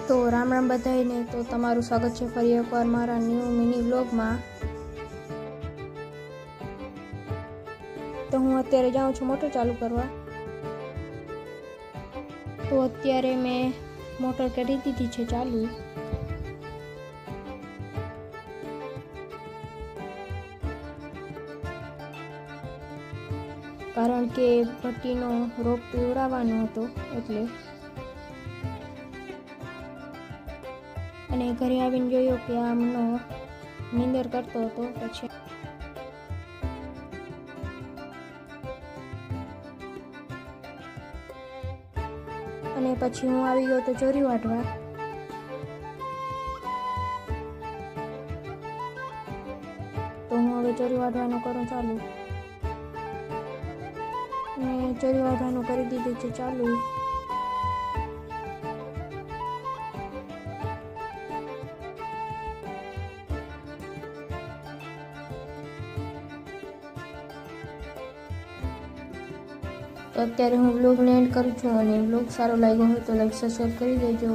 તો રામ રામ બધાઈને. તો તમારું સ્વાગત છે ફરી એકવાર મારા ન્યૂ મિની વ્લોગમાં. તો હું અત્યારે જાઉં છું મોટર ચાલુ કરવા. તો અત્યારે મેં મોટર કરી દીધી છે ચાલુ. કારણ કે ભટ્ટીનો રોપ પીવડાવવાનો હતો એટલે. અને ઘરે આવીને જોયો કે આમનો નીંદર કરતો હતો. પછી હું આવી ગયો તો ચોરી વાટવા. તો હું હવે ચોરી વાટવાનું કરું ચાલુ. અને ચોરી વાટવાનું કરી દીધું છે ચાલુ. તો અત્યારે હું વ્લોગને એન્ડ કરું છું. અને વ્લોગ સારો લાગ્યો હોય તો લાઈક સબસ્ક્રાઈબ કરી દેજો.